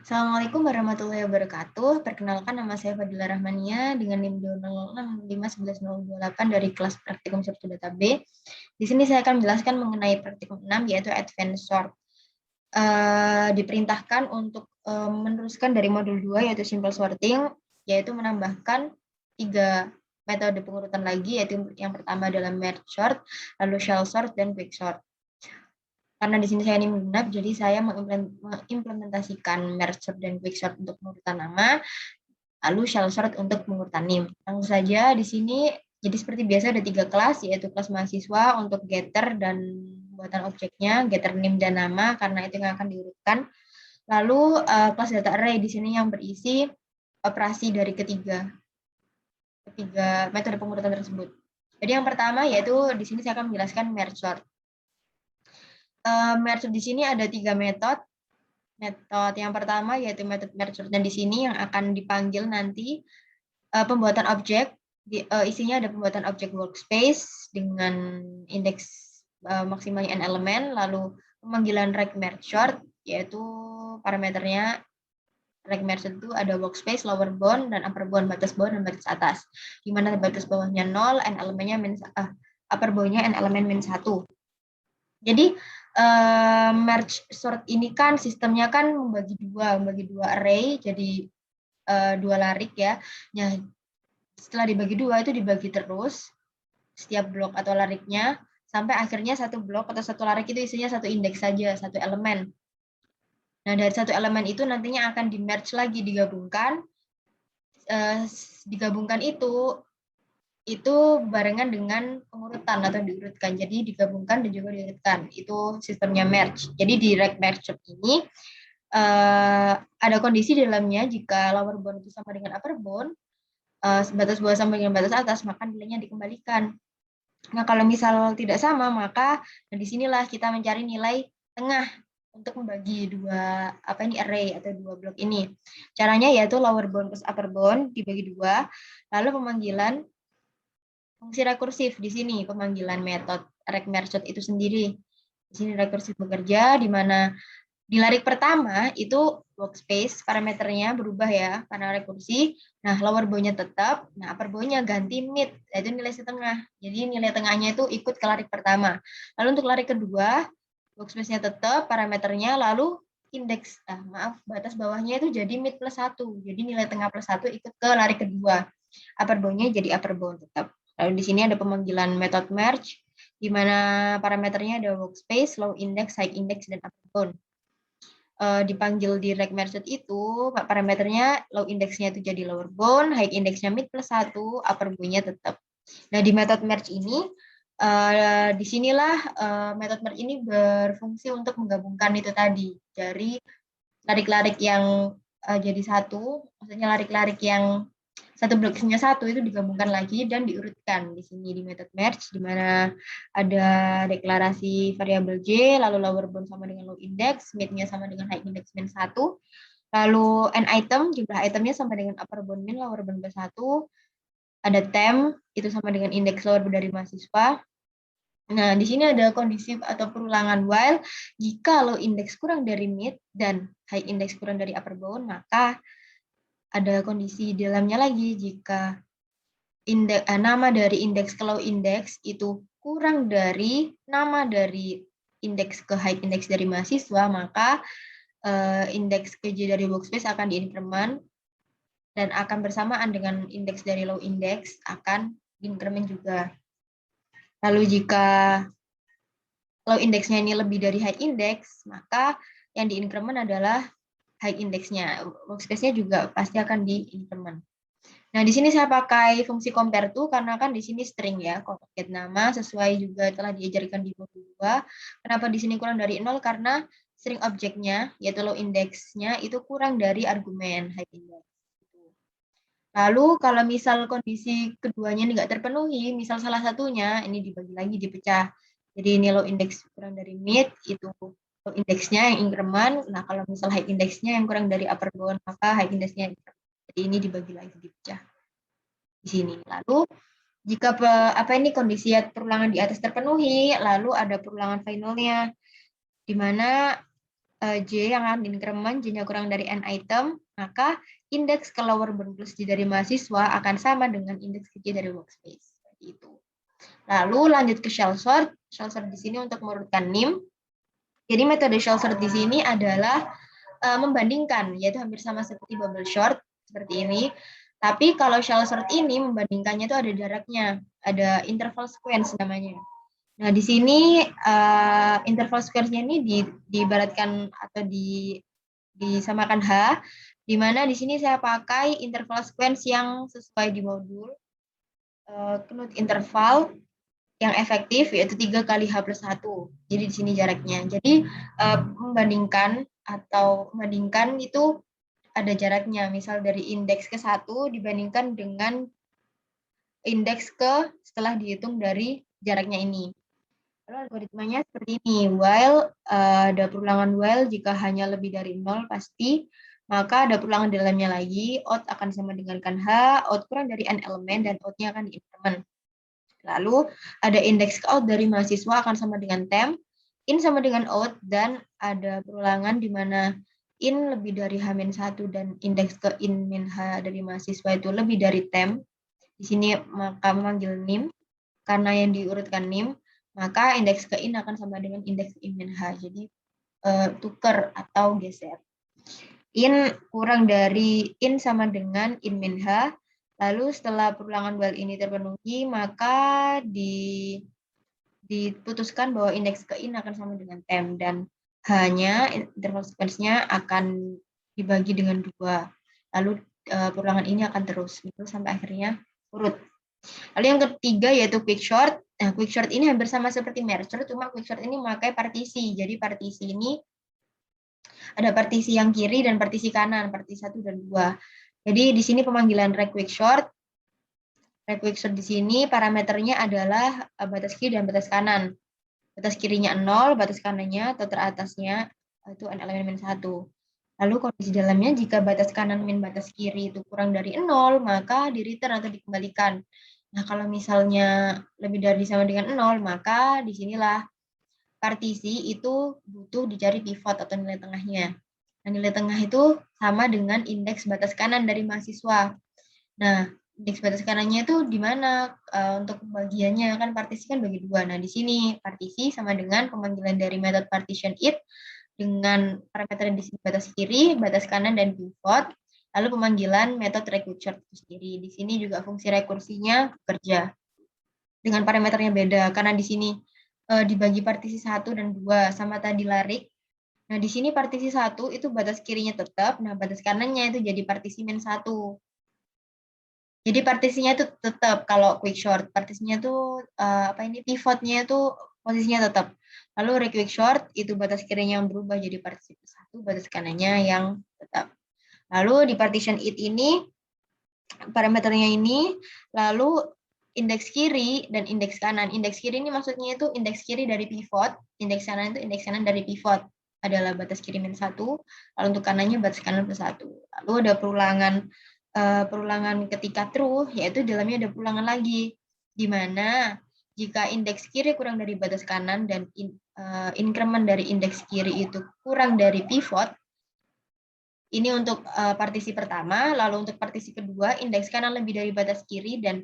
Assalamualaikum warahmatullahi wabarakatuh. Perkenalkan, nama saya Fadila Rahmania dengan NIM 206511028 dari kelas praktikum Sabtu Data B. Di sini saya akan menjelaskan mengenai praktikum 6 yaitu Advanced Sort. Diperintahkan untuk meneruskan dari modul 2 yaitu Simple Sorting, yaitu menambahkan 3 metode pengurutan lagi, yaitu yang pertama adalah Merge Sort, lalu Shell Sort, dan Quick Sort. Karena di sini saya ini menggenap, jadi saya mengimplementasikan merge sort dan quick sort untuk pengurutan nama, lalu shell sort untuk pengurutan NIM. Langsung saja di sini, jadi seperti biasa ada 3 kelas, yaitu kelas mahasiswa untuk getter dan buatan objeknya, getter NIM dan nama, karena itu yang akan diurutkan. Lalu kelas data array di sini yang berisi operasi dari ketiga metode pengurutan tersebut. Jadi yang pertama yaitu di sini saya akan menjelaskan merge sort. Merge di sini ada 3 metode. Metode yang pertama yaitu metode merge, dan di sini yang akan dipanggil nanti pembuatan objek. Isinya ada pembuatan objek workspace dengan indeks maksimalnya n elemen, lalu pemanggilan rect merge sort, yaitu parameternya rect merge itu ada workspace, lower bound, dan upper bound, batas bawah dan batas atas. Di mana batas bawahnya 0, n elemennya upper boundnya n elemen min 1. Jadi merge sort ini kan sistemnya kan membagi dua array jadi 2 larik ya. Nah, setelah dibagi 2 itu dibagi terus setiap blok atau lariknya sampai akhirnya satu blok atau satu larik itu isinya satu indeks saja, satu elemen. Nah, dari satu elemen itu nantinya akan di merge lagi, digabungkan. Digabungkan itu barengan dengan pengurutan atau diurutkan. Jadi digabungkan dan juga diurutkan. Itu sistemnya merge. Jadi di rect merge ini ada kondisi di dalamnya jika lower bound itu sama dengan upper bound, batas bawah sama dengan batas atas, maka nilainya dikembalikan. Nah, kalau misal tidak sama, maka disinilah kita mencari nilai tengah untuk membagi array atau 2 blok ini. Caranya yaitu lower bound plus upper bound dibagi 2, lalu pemanggilan fungsi rekursif di sini, pemanggilan metode rect merge sort itu sendiri. Di sini rekursif bekerja, di mana di larik pertama itu workspace, parameternya berubah ya, karena rekursi. Nah, lower bound-nya tetap, nah upper bound-nya ganti mid, yaitu nilai setengah. Jadi nilai tengahnya itu ikut ke larik pertama. Lalu untuk larik kedua, workspace-nya tetap, parameternya, lalu indeks, batas bawahnya itu jadi mid plus 1. Jadi nilai tengah plus 1 ikut ke larik kedua. Upper bound-nya jadi upper bound tetap. Lalu di sini ada pemanggilan method merge, di mana parameternya ada workspace, low index, high index, dan upper bound. Dipanggil di rect merge itu parameternya low index-nya itu jadi lower bound, high index-nya mid plus 1, upper bound-nya tetap. Nah, di method merge ini disinilah method merge ini berfungsi untuk menggabungkan itu tadi dari larik-larik yang jadi satu, maksudnya larik-larik yang satu blok isinya satu itu digabungkan lagi dan diurutkan di sini di method merge, di mana ada deklarasi variabel J, lalu lower bound sama dengan low index, mid-nya sama dengan high index min 1, lalu n item, jumlah itemnya sama dengan upper bound min, lower bound plus 1, ada temp, itu sama dengan indeks lower bound dari mahasiswa. Nah, di sini ada kondisi atau perulangan while jika low index kurang dari mid dan high index kurang dari upper bound, maka ada kondisi di dalamnya lagi jika nama dari indeks ke low index itu kurang dari nama dari indeks ke high index dari mahasiswa, maka indeks KJ dari workspace akan diinkremen dan akan bersamaan dengan indeks dari low index akan diinkremen juga. Lalu jika low index-nya ini lebih dari high index, maka yang diinkremen adalah high index-nya. Workspace-nya juga pasti akan diinkremen. Nah, di sini saya pakai fungsi compare to karena kan di sini string ya, concat nama sesuai juga telah diajarkan di modul 2. Kenapa di sini kurang dari 0? Karena string objeknya, yaitu low index-nya itu kurang dari argumen high index. Lalu kalau misal kondisi keduanya ini nggak terpenuhi, misal salah satunya ini dibagi lagi, dipecah. Jadi ini low index kurang dari mid, itu low index-nya yang increment. Nah, kalau misal high index-nya yang kurang dari upper bound, maka high index-nya increment. Jadi ini dibagi lagi, dipecah di sini. Lalu jika kondisi perulangan di atas terpenuhi, lalu ada perulangan finalnya, di mana J yang akan increment, J-nya kurang dari N item, maka indeks ke lower bound plus J dari mahasiswa akan sama dengan indeks ke J dari workspace. Seperti itu. Lalu lanjut ke shell sort. Shell sort di sini untuk mengurutkan NIM. Jadi metode shell sort di sini adalah membandingkan, yaitu hampir sama seperti bubble sort, seperti ini. Tapi kalau shell sort ini membandingkannya itu ada jaraknya, ada interval sequence namanya. Nah, di sini interval sequence-nya ini diibaratkan atau disamakan H, di mana di sini saya pakai interval sequence yang sesuai di modul, knot interval yang efektif yaitu 3 kali H plus 1. Jadi di sini jaraknya. Jadi membandingkan itu ada jaraknya. Misal dari indeks ke 1 dibandingkan dengan indeks ke setelah dihitung dari jaraknya ini. Lalu algoritmanya seperti ini. While ada perulangan while jika hanya lebih dari 0 pasti, maka ada perulangan di dalamnya lagi, out akan sama dengan kan H, out kurang dari N elemen, dan out-nya akan diincrement. Lalu ada indeks ke out dari mahasiswa akan sama dengan temp, in sama dengan out, dan ada perulangan di mana in lebih dari H-1 dan indeks ke in-H dari mahasiswa itu lebih dari temp. Di sini maka memanggil NIM, karena yang diurutkan NIM, maka indeks ke in akan sama dengan indeks ke in-H. Jadi tuker atau geser. In kurang dari in sama dengan in-H. Lalu setelah perulangan while ini terpenuhi, maka diputuskan bahwa indeks ke in akan sama dengan temp, dan hanya interval sequence-nya akan dibagi dengan 2. Lalu perulangan ini akan terus gitu sampai akhirnya urut. Lalu yang ketiga yaitu quickshort. Nah, quickshort ini hampir sama seperti merger, cuma quickshort ini memakai partisi. Jadi partisi ini ada partisi yang kiri dan partisi kanan, partisi 1 dan 2. Jadi di sini pemanggilan rect quickshort. Rect quickshort di sini parameternya adalah batas kiri dan batas kanan. Batas kirinya 0, batas kanannya atau teratasnya itu n elemen min 1. Lalu kondisi dalamnya jika batas kanan min batas kiri itu kurang dari 0, maka di return atau dikembalikan. Nah, kalau misalnya lebih dari sama dengan 0, maka disinilah partisi itu butuh dicari pivot atau nilai tengahnya. Nah, nilai tengah itu sama dengan indeks batas kanan dari mahasiswa. Nah, indeks batas kanannya itu di mana untuk pembagiannya, kan partisi kan bagi 2. Nah, di sini partisi sama dengan pemanggilan dari method partition it dengan parameter di sini batas kiri, batas kanan, dan pivot. Lalu pemanggilan method required itu sendiri. Di sini juga fungsi rekursinya bekerja dengan parameternya beda, karena di sini dibagi partisi 1 dan 2 sama tadi larik. Nah, di sini partisi 1 itu batas kirinya tetap, nah batas kanannya itu jadi partisi min 1. Jadi partisinya itu tetap kalau quick short, partisinya itu pivotnya itu posisinya tetap. Lalu quick short itu batas kirinya yang berubah jadi partisi 1, batas kanannya yang tetap. Lalu di partition it ini parameternya ini, lalu indeks kiri dan indeks kanan. Indeks kiri ini maksudnya itu indeks kiri dari pivot, indeks kanan itu indeks kanan dari pivot adalah batas kiri min 1, lalu untuk kanannya batas kanan plus 1. Lalu ada perulangan ketika true, yaitu dalamnya ada perulangan lagi, di mana jika indeks kiri kurang dari batas kanan dan increment dari indeks kiri itu kurang dari pivot, ini untuk partisi pertama, lalu untuk partisi kedua, indeks kanan lebih dari batas kiri dan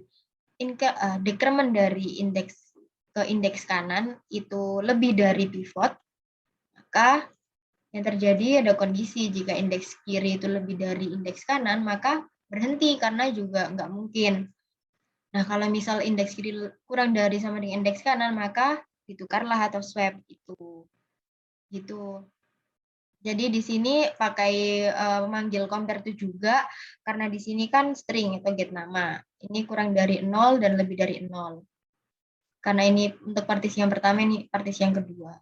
decrement dari indeks ke indeks kanan itu lebih dari pivot, maka yang terjadi ada kondisi jika indeks kiri itu lebih dari indeks kanan, maka berhenti karena juga nggak mungkin. Nah, kalau misal indeks kiri kurang dari sama dengan indeks kanan, maka ditukarlah atau swap itu. Gitu. Jadi di sini pakai memanggil compare to juga, karena di sini kan string atau get nama. Ini kurang dari 0 dan lebih dari 0. Karena ini untuk partisi yang pertama, ini partisi yang kedua.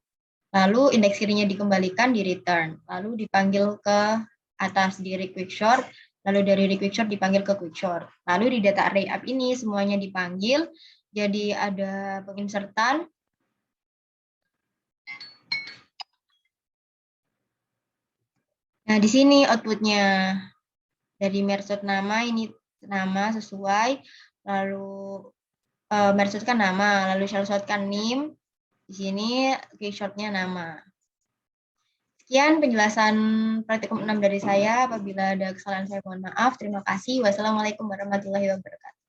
Lalu indeks kirinya dikembalikan di return. Lalu dipanggil ke atas di quick short. Lalu dari quick short dipanggil ke quick short. Lalu di data array up ini semuanya dipanggil. Jadi ada penginsertan. Nah, di sini outputnya dari merge nama, ini nama sesuai, lalu merge kan nama, lalu shell sort kan name, di sini quick short-nya nama. Sekian penjelasan praktikum 6 dari saya. Apabila ada kesalahan saya mohon maaf. Terima kasih. Wassalamualaikum warahmatullahi wabarakatuh.